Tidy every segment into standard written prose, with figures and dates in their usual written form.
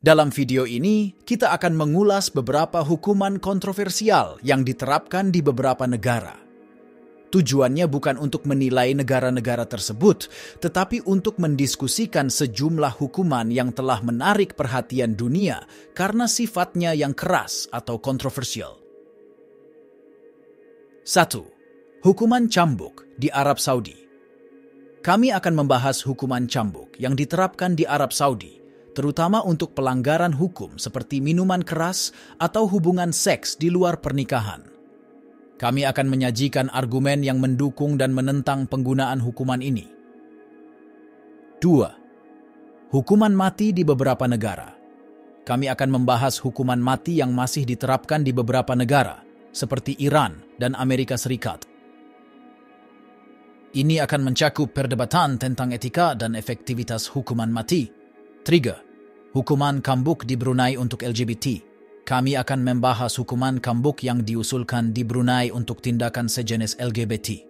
Dalam video ini, kita akan mengulas beberapa hukuman kontroversial yang diterapkan di beberapa negara. Tujuannya bukan untuk menilai negara-negara tersebut, tetapi untuk mendiskusikan sejumlah hukuman yang telah menarik perhatian dunia karena sifatnya yang keras atau kontroversial. 1. Hukuman cambuk di Arab Saudi. Kami akan membahas hukuman cambuk yang diterapkan di Arab Saudi, terutama untuk pelanggaran hukum seperti minuman keras atau hubungan seks di luar pernikahan. Kami akan menyajikan argumen yang mendukung dan menentang penggunaan hukuman ini. 2. Hukuman mati di beberapa negara. Kami akan membahas hukuman mati yang masih diterapkan di beberapa negara, seperti Iran dan Amerika Serikat. Ini akan mencakup perdebatan tentang etika dan efektivitas hukuman mati. 3. Hukuman cambuk di Brunei untuk LGBT. Kami akan membahas hukuman cambuk yang diusulkan di Brunei untuk tindakan sejenis LGBT.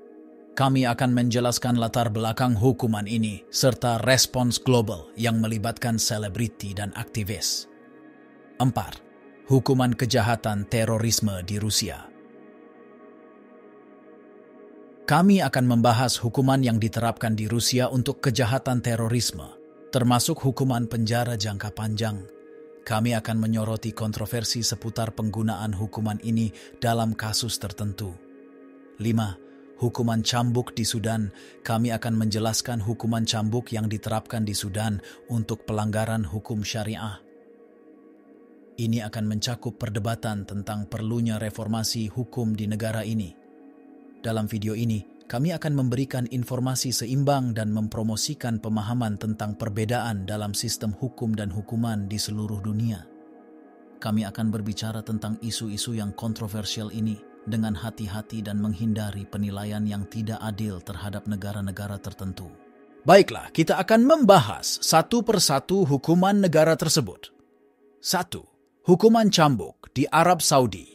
Kami akan menjelaskan latar belakang hukuman ini serta respons global yang melibatkan selebriti dan aktivis. 4. Hukuman kejahatan terorisme di Rusia. Kami akan membahas hukuman yang diterapkan di Rusia untuk kejahatan terorisme, termasuk hukuman penjara jangka panjang. Kami akan menyoroti kontroversi seputar penggunaan hukuman ini dalam kasus tertentu. 5. Hukuman cambuk di Sudan. Kami akan menjelaskan hukuman cambuk yang diterapkan di Sudan untuk pelanggaran hukum syariah. Ini akan mencakup perdebatan tentang perlunya reformasi hukum di negara ini. Dalam video ini, kami akan memberikan informasi seimbang dan mempromosikan pemahaman tentang perbedaan dalam sistem hukum dan hukuman di seluruh dunia. Kami akan berbicara tentang isu-isu yang kontroversial ini dengan hati-hati dan menghindari penilaian yang tidak adil terhadap negara-negara tertentu. Baiklah, kita akan membahas satu persatu hukuman negara tersebut. 1. Hukuman cambuk di Arab Saudi.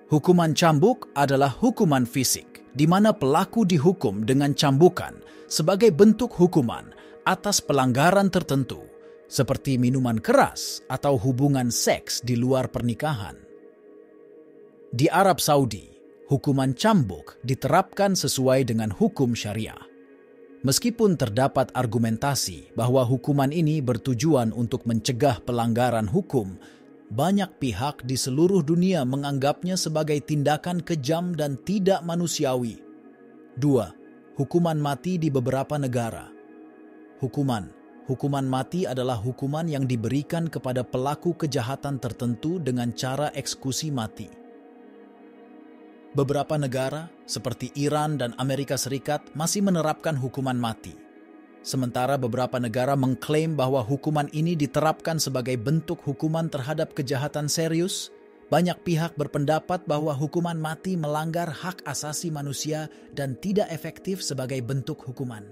Hukuman cambuk adalah hukuman fisik, di mana pelaku dihukum dengan cambukan sebagai bentuk hukuman atas pelanggaran tertentu, seperti minuman keras atau hubungan seks di luar pernikahan. Di Arab Saudi, hukuman cambuk diterapkan sesuai dengan hukum syariah. Meskipun terdapat argumentasi bahwa hukuman ini bertujuan untuk mencegah pelanggaran hukum, banyak pihak di seluruh dunia menganggapnya sebagai tindakan kejam dan tidak manusiawi. 2. Hukuman mati di beberapa negara. Hukuman mati adalah hukuman yang diberikan kepada pelaku kejahatan tertentu dengan cara eksekusi mati. Beberapa negara, seperti Iran dan Amerika Serikat, masih menerapkan hukuman mati. Sementara beberapa negara mengklaim bahwa hukuman ini diterapkan sebagai bentuk hukuman terhadap kejahatan serius, banyak pihak berpendapat bahwa hukuman mati melanggar hak asasi manusia dan tidak efektif sebagai bentuk hukuman.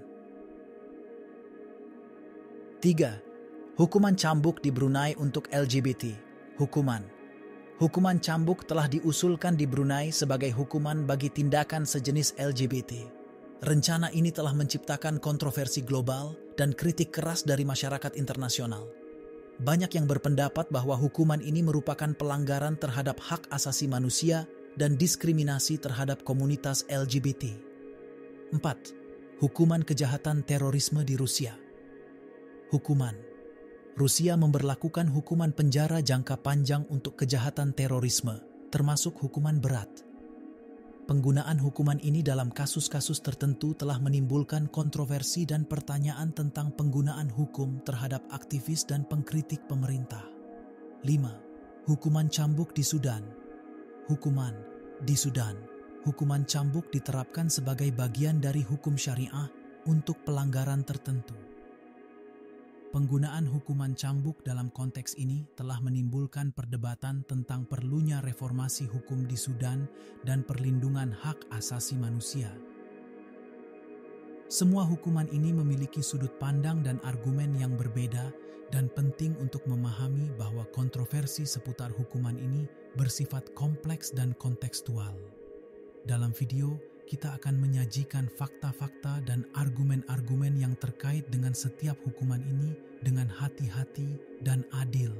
3. Hukuman cambuk di Brunei untuk LGBT. Hukuman cambuk telah diusulkan di Brunei sebagai hukuman bagi tindakan sejenis LGBT. Rencana ini telah menciptakan kontroversi global dan kritik keras dari masyarakat internasional. Banyak yang berpendapat bahwa hukuman ini merupakan pelanggaran terhadap hak asasi manusia dan diskriminasi terhadap komunitas LGBT. 4. Hukuman kejahatan terorisme di Rusia. Rusia memberlakukan hukuman penjara jangka panjang untuk kejahatan terorisme, termasuk hukuman berat. Penggunaan hukuman ini dalam kasus-kasus tertentu telah menimbulkan kontroversi dan pertanyaan tentang penggunaan hukum terhadap aktivis dan pengkritik pemerintah. 5. Hukuman cambuk di Sudan. Hukuman cambuk diterapkan sebagai bagian dari hukum syariah untuk pelanggaran tertentu. Penggunaan hukuman cambuk dalam konteks ini telah menimbulkan perdebatan tentang perlunya reformasi hukum di Sudan dan perlindungan hak asasi manusia. Semua hukuman ini memiliki sudut pandang dan argumen yang berbeda, dan penting untuk memahami bahwa kontroversi seputar hukuman ini bersifat kompleks dan kontekstual. Dalam video, kita akan menyajikan fakta-fakta dan argumen-argumen yang terkait dengan setiap hukuman ini dengan hati-hati dan adil.